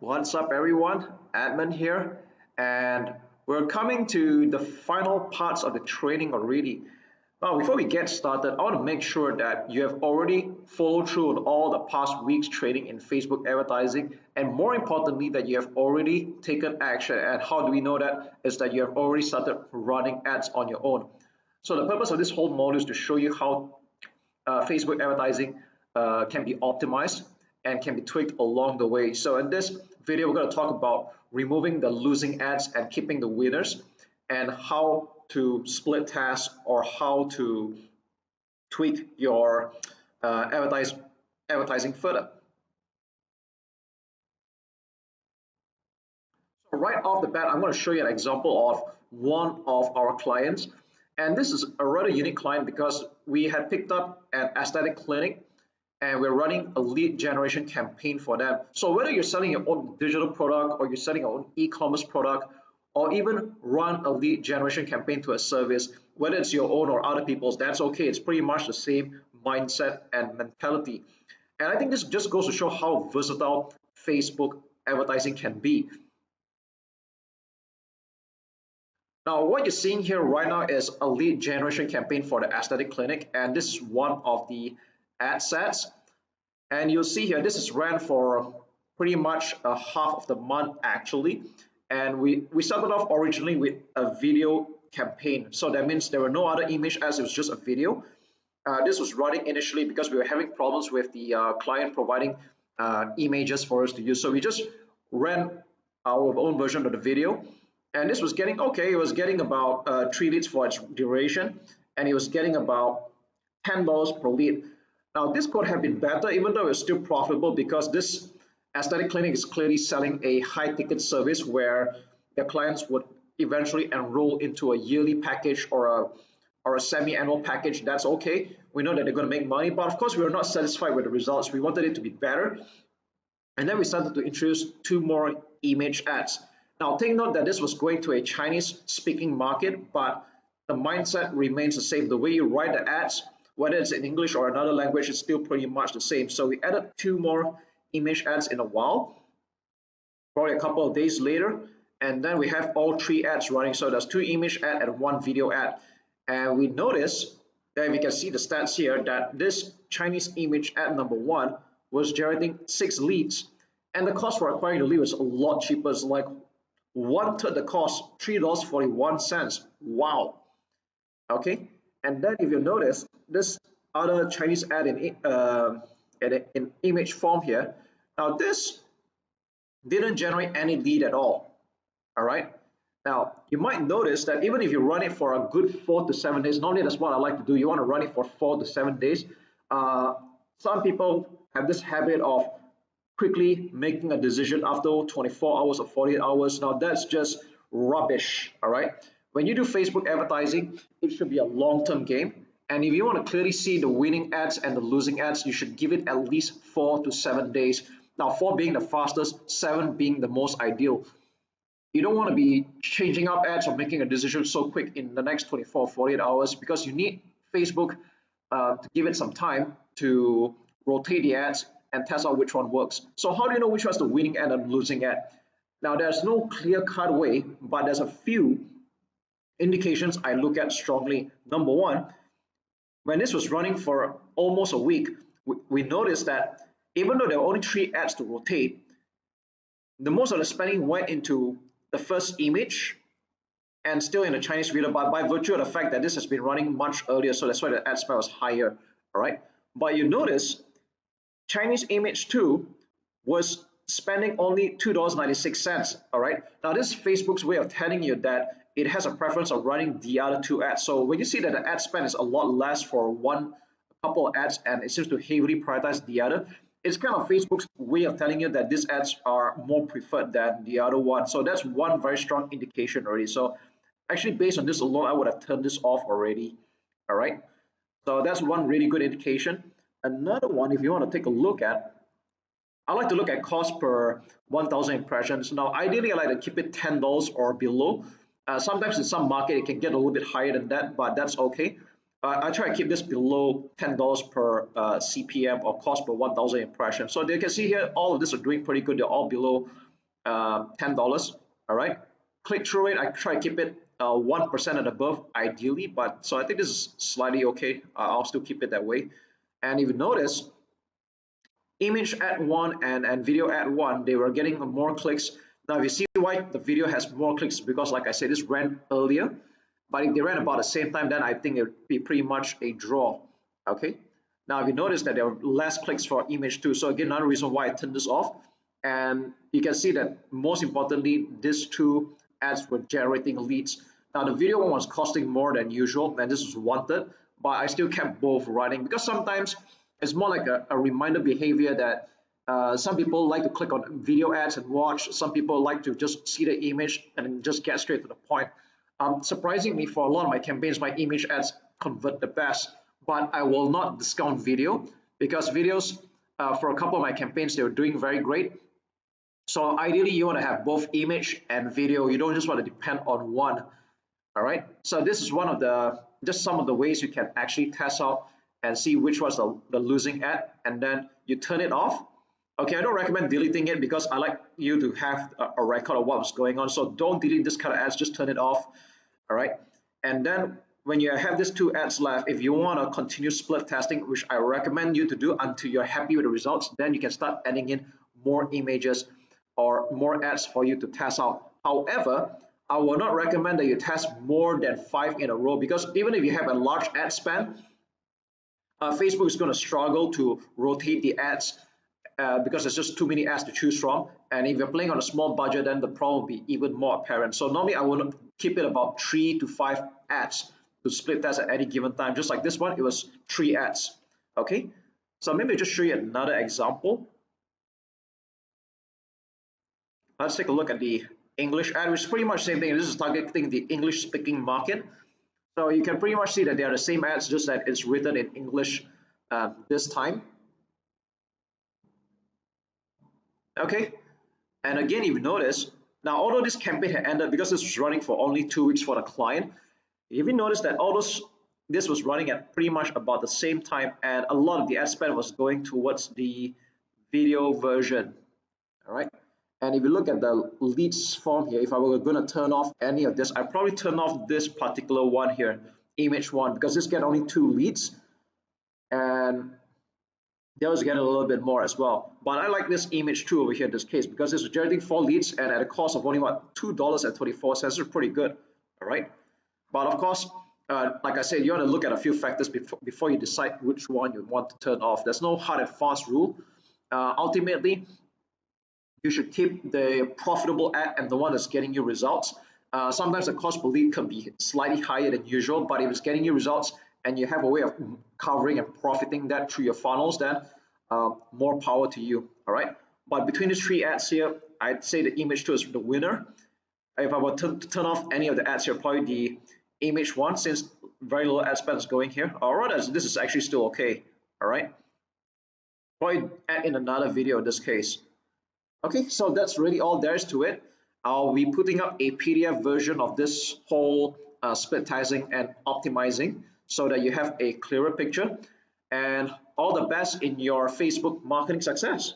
What's up, everyone? Admin here, and we're coming to the final parts of the training already. Now, before we get started, I want to make sure that you have already followed through on all the past weeks' training in Facebook advertising, and more importantly, that you have already taken action. And how do we know that? Is that you have already started running ads on your own. So the purpose of this whole module is to show you how Facebook advertising can be optimized and can be tweaked along the way. So in this video, we're going to talk about removing the losing ads and keeping the winners, and how to split tasks or how to tweak your advertising further. So right off the bat, I'm going to show you an example of one of our clients. And this is a rather unique client because we had picked up an aesthetic clinic and we're running a lead generation campaign for them. So whether you're selling your own digital product or you're selling your own e-commerce product, or even run a lead generation campaign to a service, whether it's your own or other people's, that's okay. It's pretty much the same mindset and mentality. And I think this just goes to show how versatile Facebook advertising can be. Now, what you're seeing here right now is a lead generation campaign for the aesthetic clinic, and this is one of the ad sets. And you'll see here, this is ran for pretty much a half of the month actually. And we started off originally with a video campaign. So that means there were no other image ads, it was just a video. This was running initially because we were having problems with the client providing images for us to use. So we just ran our own version of the video. And this was getting okay, it was getting about 3 leads for its duration, and it was getting about $10 per lead. Now this could have been better, even though it's still profitable, because this aesthetic clinic is clearly selling a high ticket service where their clients would eventually enroll into a yearly package or a semi-annual package. That's okay. We know that they're going to make money, but of course we were not satisfied with the results. We wanted it to be better. And then we started to introduce 2 more image ads. Now take note that this was going to a Chinese speaking market, but the mindset remains the same. The way you write the ads, whether it's in English or another language, is still pretty much the same. So we added 2 more image ads in a while, probably a couple of days later, and then we have all 3 ads running. So there's 2 image ad and 1 video ad. And we notice that we can see the stats here that this Chinese image ad number 1 was generating 6 leads, and the cost for acquiring the lead was a lot cheaper. It's like 1/3 the cost, $3.41. Wow. Okay, and then if you notice this other Chinese ad in image form here, now this didn't generate any lead at all. All right, now you might notice that even if you run it for a good 4 to 7 days, normally that's what I like to do. You want to run it for 4 to 7 days. Some people have this habit of quickly making a decision after 24 hours or 48 hours. Now that's just rubbish. All right, when you do Facebook advertising, it should be a long-term game. And if you want to clearly see the winning ads and the losing ads, you should give it at least 4 to 7 days. Now 4 being the fastest, 7 being the most ideal. You don't want to be changing up ads or making a decision so quick in the next 24 or 48 hours, because you need Facebook to give it some time to rotate the ads and test out which one works. So how do you know which one's the winning ad and losing ad? Now there's no clear-cut way, but there's a few indications I look at strongly. Number 1, when this was running for almost a week, we noticed that even though there were only 3 ads to rotate, the most of the spending went into the first image and still in the Chinese video, but by virtue of the fact that this has been running much earlier, so that's why the ad spend was higher. All right, but you notice Chinese image 2 was spending only $2.96. All right, now this is Facebook's way of telling you that it has a preference of running the other 2 ads. So when you see that the ad spend is a lot less for a couple of ads and it seems to heavily prioritize the other, it's kind of Facebook's way of telling you that these ads are more preferred than the other one. So that's one very strong indication already. So actually, based on this alone, I would have turned this off already. All right, so that's one really good indication. Another one, if you want to take a look at, I like to look at cost per 1,000 impressions. Now, ideally, I like to keep it $10 or below. Sometimes in some market, it can get a little bit higher than that, but that's okay. I try to keep this below $10 per CPM, or cost per 1,000 impressions. So you can see here, all of this are doing pretty good. They're all below $10. All right. Click-through rate, I try to keep it 1% and above ideally, but so I think this is slightly okay. I'll still keep it that way. And if you notice, image ad one and video ad one, they were getting more clicks. Now, if you see why the video has more clicks, because like I said, this ran earlier, but if they ran about the same time, then I think it would be pretty much a draw. Okay. Now, if you notice that there are less clicks for image two, so again, another reason why I turned this off. And you can see that most importantly, these two ads were generating leads. Now, the video one was costing more than usual, and this was wanted, but I still kept both running because sometimes it's more like a reminder behavior that some people like to click on video ads and watch. Some people like to just see the image and just get straight to the point. Surprisingly, for a lot of my campaigns, my image ads convert the best, but I will not discount video because videos for a couple of my campaigns, they were doing very great. So ideally, you want to have both image and video. You don't just want to depend on one. All right. So this is one of the just some of the ways you can actually test out and see which was the losing ad, and then you turn it off. Okay, I don't recommend deleting it because I like you to have a record of what was going on. So don't delete this kind of ads, just turn it off. All right. And then when you have these two ads left, if you want to continue split testing, which I recommend you to do until you're happy with the results, then you can start adding in more images or more ads for you to test out. However, I will not recommend that you test more than 5 in a row because even if you have a large ad spend, Facebook is going to struggle to rotate the ads because there's just too many ads to choose from. And if you're playing on a small budget, then the problem will be even more apparent. So normally I will keep it about 3 to 5 ads to split test at any given time. Just like this one, it was 3 ads. Okay, so maybe I'll just show you another example. Let's take a look at the English ad, which is pretty much the same thing. This is targeting the English speaking market. So you can pretty much see that they are the same ads, just that it's written in English this time. Okay, and again, if you notice, now although this campaign had ended because this was running for only 2 weeks for the client, if you notice that this was running at pretty much about the same time, and a lot of the ad spend was going towards the video version. All right. And if you look at the leads form here, if I were going to turn off any of this, I'd probably turn off this particular one here, image one, because this get only 2 leads. And those get a little bit more as well. But I like this image 2 over here in this case because it's generating 4 leads and at a cost of only what, $2.24. This is pretty good. All right. But of course, like I said, you want to look at a few factors before you decide which one you want to turn off. There's no hard and fast rule. Ultimately, you should keep the profitable ad and the one that's getting you results. Sometimes the cost per lead can be slightly higher than usual, but if it's getting you results and you have a way of covering and profiting that through your funnels, then more power to you. All right. But between these 3 ads here, I'd say the image 2 is the winner. If I were to turn off any of the ads here, probably the image 1, since very little ad spend is going here. Or rather, this is actually still okay. All right. Probably add in another video in this case. Okay, so that's really all there is to it. I'll be putting up a PDF version of this whole split testing and optimizing so that you have a clearer picture. And all the best in your Facebook marketing success.